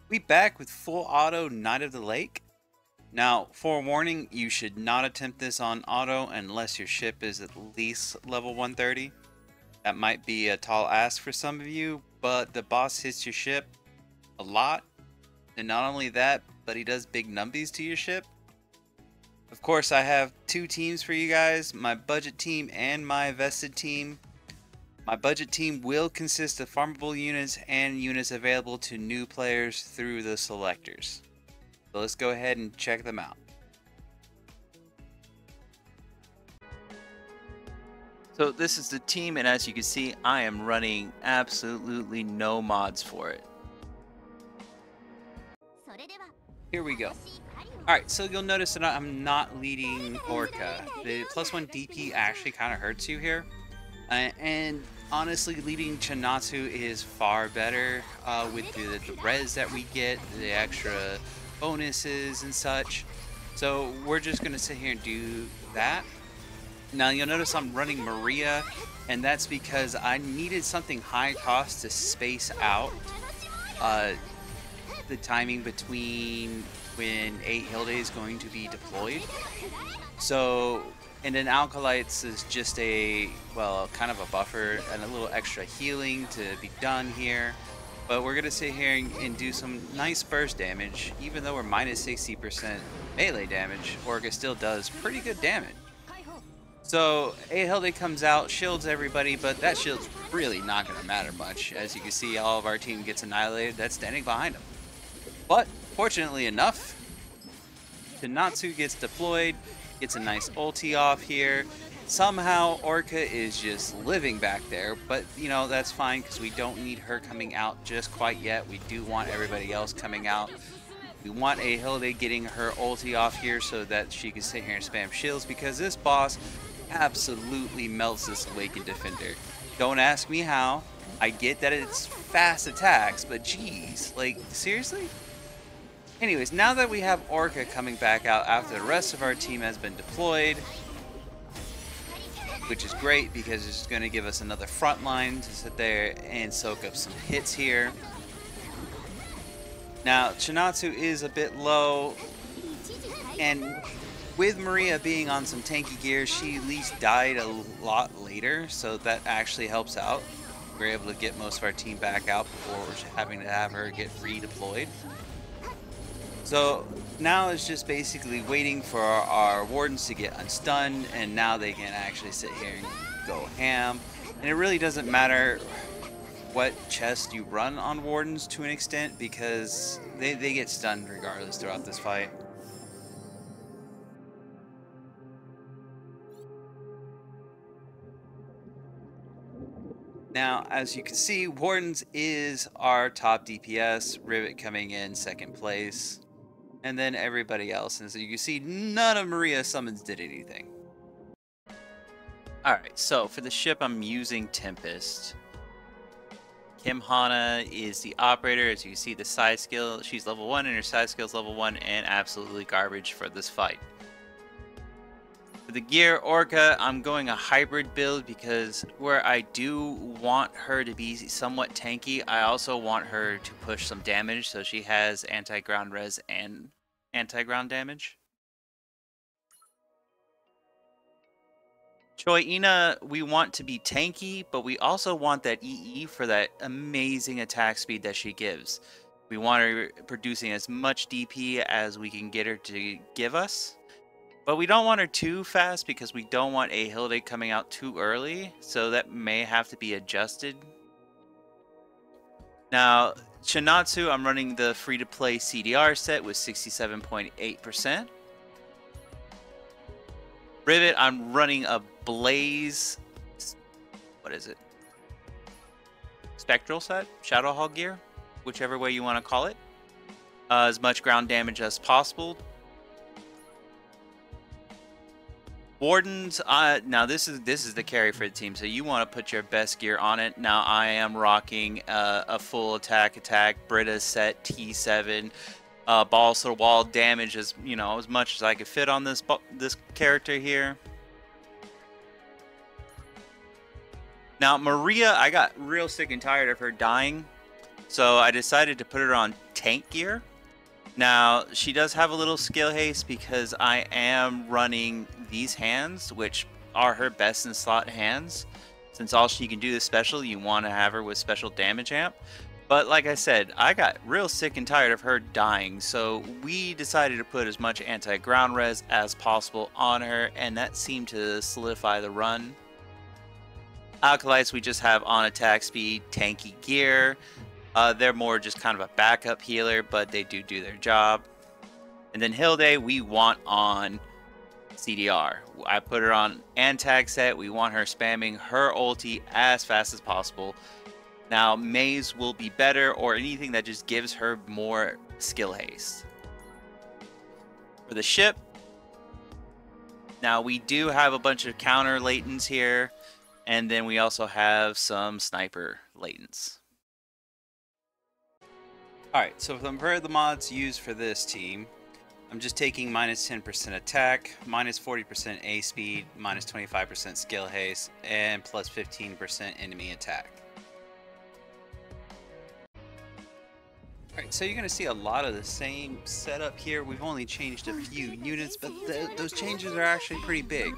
We back with full auto Knight of the Lake. Now, forewarning, you should not attempt this on auto unless your ship is at least level 130. That might be a tall ask for some of you, but the boss hits your ship a lot. And not only that, but he does big numbies to your ship. Of course, I have two teams for you guys, my budget team and my vested team. My budget team will consist of farmable units and units available to new players through the selectors. So let's go ahead and check them out. So this is the team, and as you can see, I am running absolutely no mods for it. Here we go. Alright, so you'll notice that I'm not leading Orca. The +1 DP actually kind of hurts you here. And honestly, leading Chinatsu is far better with the res that we get, the extra bonuses and such. So we're just going to sit here and do that. Now you'll notice I'm running Maria, and that's because I needed something high cost to space out the timing between when a Hilde is going to be deployed. So, and then Alkalites is just a, well, kind of a buffer and a little extra healing to be done here. But we're going to sit here and do some nice burst damage. Even though we're minus 60% melee damage, Orca still does pretty good damage. So, Hilde comes out, shields everybody, but that shield's really not going to matter much. As you can see, all of our team gets annihilated. That's standing behind him. But, fortunately enough, Chinatsu gets deployed, gets a nice ulti off here. Somehow, Orca is just living back there, but, you know, that's fine because we don't need her coming out just quite yet. We do want everybody else coming out. We want a Hilde getting her ulti off here so that she can sit here and spam shields, because this boss absolutely melts this Awakened Defender. Don't ask me how. I get that it's fast attacks, but geez, like, seriously? Anyways, now that we have Orca coming back out after the rest of our team has been deployed, which is great because it's going to give us another front line to sit there and soak up some hits here. Now, Chinatsu is a bit low, and with Maria being on some tanky gear, she at least died a lot later, so that actually helps out. We're able to get most of our team back out before having to have her get redeployed. So now it's just basically waiting for our wardens to get unstunned, and now they can actually sit here and go ham. And it really doesn't matter what chest you run on wardens to an extent, because they get stunned regardless throughout this fight. Now, as you can see, Wardens is our top DPS, Rivet coming in second place, and then everybody else. And so you can see, none of Maria's summons did anything. Alright, so for the ship, I'm using Tempest. Kim Hana is the operator. As you can see, the side skill, she's level 1 and her side skill is level 1, and absolutely garbage for this fight. For the gear, Orca, I'm going a hybrid build because where I do want her to be somewhat tanky, I also want her to push some damage, so she has anti-ground res and anti-ground damage. Choi Ina, we want to be tanky, but we also want that EE for that amazing attack speed that she gives. We want her producing as much DP as we can get her to give us. But we don't want her too fast because we don't want a Hilde coming out too early, so that may have to be adjusted. Now, Chinatsu, I'm running the free-to-play CDR set with 67.8%. Rivet, I'm running a Blaze, what is it? Spectral set? Shadowhawk gear? Whichever way you want to call it. As much ground damage as possible. Wardens, now this is the carry for the team, so you want to put your best gear on it. Now I am rocking a full attack, Brita set T7, balls to the wall damage, as you know, as much as I could fit on this character here. Now Maria, I got real sick and tired of her dying. So I decided to put her on tank gear. Now, she does have a little skill haste because I am running these hands, which are her best in slot hands. Since all she can do is special, you want to have her with special damage amp. But like I said, I got real sick and tired of her dying, so we decided to put as much anti-ground res as possible on her, and that seemed to solidify the run. Alkalites we just have on attack speed, tanky gear. They're more just kind of a backup healer, but they do their job. And then Hilde we want on CDR. I put her on Antag set. We want her spamming her ulti as fast as possible. Now, Mage will be better, or anything that just gives her more skill haste. For the ship, now we do have a bunch of counter latents here, and then we also have some sniper latents. Alright, so for the mods used for this team, I'm just taking minus 10% attack, minus 40% A speed, minus 25% skill haste, and plus 15% enemy attack. Alright, so you're going to see a lot of the same setup here. We've only changed a few units, but those changes are actually pretty big.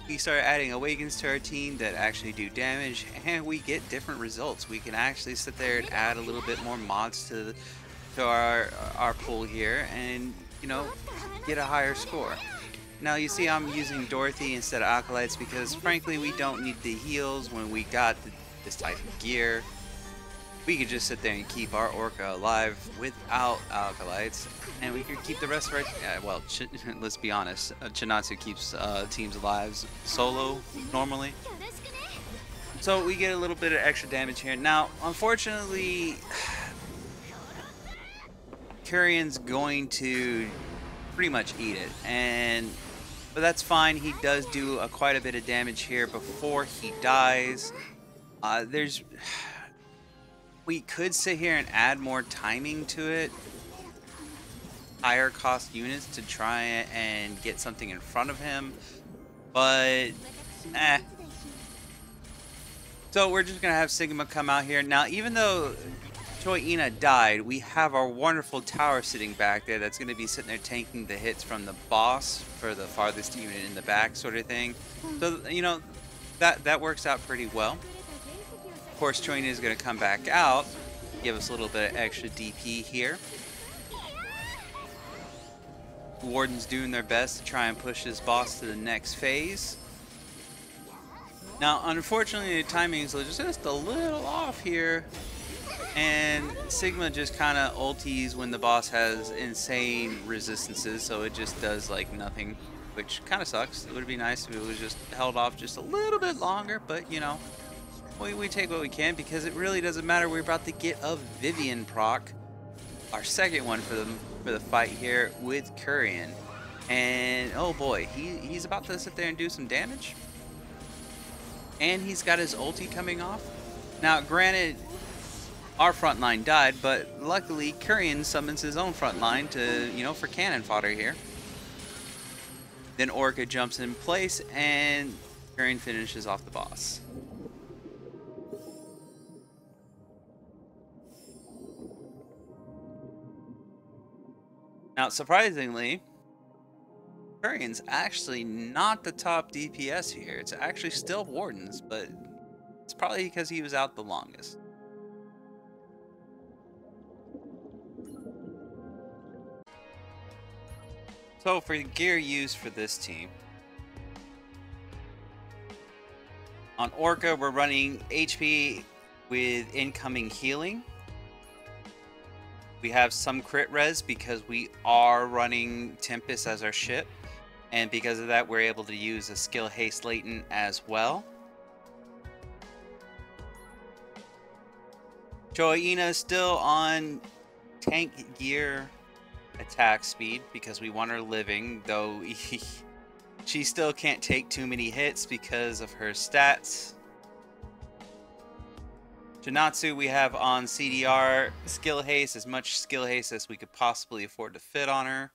We start adding awakens to our team that actually do damage, and we get different results. We can actually sit there and add a little bit more mods to our pool here, and you know, get a higher score. Now you see I'm using Dorothy instead of Acolytes because frankly we don't need the heals when we got this type of gear. We could just sit there and keep our Orca alive without Alkalites, and we could keep the rest of our... well, let's be honest, Chinatsu keeps teams alive solo, normally. So we get a little bit of extra damage here. Now, unfortunately, Curian's going to pretty much eat it, but that's fine. He does do quite a bit of damage here before he dies. We could sit here and add more timing to it, higher cost units to try and get something in front of him, but So we're just gonna have Sigma come out here. Now, even though Choi Ina died, we have our wonderful tower sitting back there that's gonna be sitting there tanking the hits from the boss for the farthest unit in the back sort of thing. So, you know, that works out pretty well. Of course, Choi Ina is gonna come back out, give us a little bit of extra DP here. Warden's doing their best to try and push this boss to the next phase. Now, unfortunately, the timing is just a little off here, and Sigma just kind of ultis when the boss has insane resistances, so it just does like nothing, which kind of sucks. It would be nice if it was just held off just a little bit longer, but you know, we take what we can because it really doesn't matter. We're about to get a Vivian proc, our second one for the fight here with Curian, and oh boy, he's about to sit there and do some damage, and he's got his ulti coming off. Now, granted, our front line died, but luckily Curian summons his own front line to, you know, for cannon fodder here. Then Orca jumps in place, and Curian finishes off the boss. Now, surprisingly, Curian's actually not the top DPS here. It's actually still Warden's, but it's probably because he was out the longest. So for the gear used for this team, on Orca we're running HP with incoming healing. We have some crit res because we are running Tempest as our ship, and because of that we're able to use a skill haste latent as well. Choi Ina is still on tank gear attack speed because we want her living, though she still can't take too many hits because of her stats. Chinatsu we have on CDR skill haste, as much skill haste as we could possibly afford to fit on her.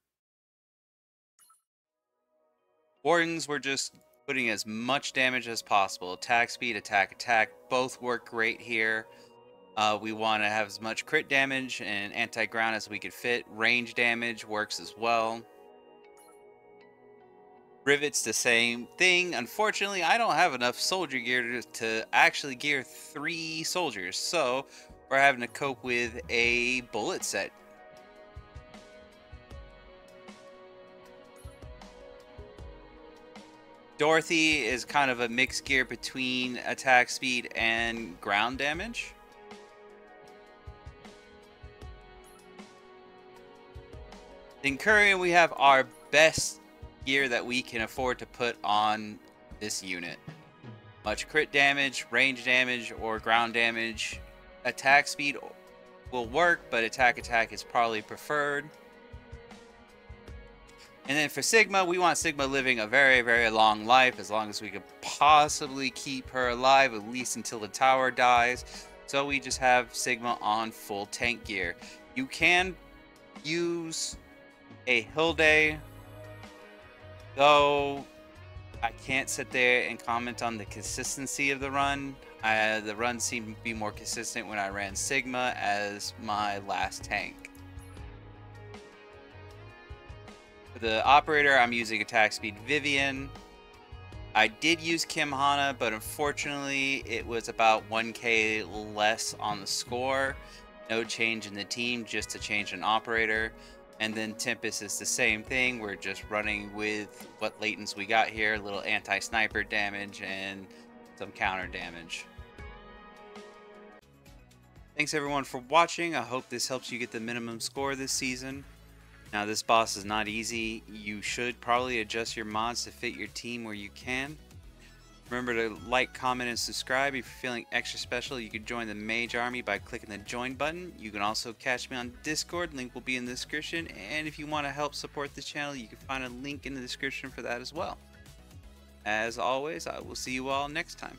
Wardens we're just putting as much damage as possible. Attack speed, attack, both work great here. We want to have as much crit damage and anti-ground as we could fit. Range damage works as well. Rivets, the same thing. Unfortunately, I don't have enough soldier gear to actually gear 3 soldiers, so we're having to cope with a bullet set. Dorothy is kind of a mixed gear between attack speed and ground damage. In Courier, we have our best gear that we can afford to put on this unit. Much crit damage, range damage, or ground damage. Attack speed will work, but attack is probably preferred. And then for Sigma, we want Sigma living a very, very long life, as long as we could possibly keep her alive, at least until the tower dies. So we just have Sigma on full tank gear. You can use a Hilde, though I can't sit there and comment on the consistency of the run. The run seemed to be more consistent when I ran Sigma as my last tank. For the operator, I'm using attack speed Vivian. I did use Kim Hana, but unfortunately it was about 1k less on the score. No change in the team, just a change in operator. And then Tempest is the same thing. We're just running with what latents we got here. A little anti-sniper damage and some counter damage. Thanks everyone for watching. I hope this helps you get the minimum score this season. Now this boss is not easy. You should probably adjust your mods to fit your team where you can. Remember to like, comment, and subscribe. If you're feeling extra special, you can join the Mage Army by clicking the join button. You can also catch me on Discord. Link will be in the description. And if you want to help support this channel, you can find a link in the description for that as well. As always, I will see you all next time.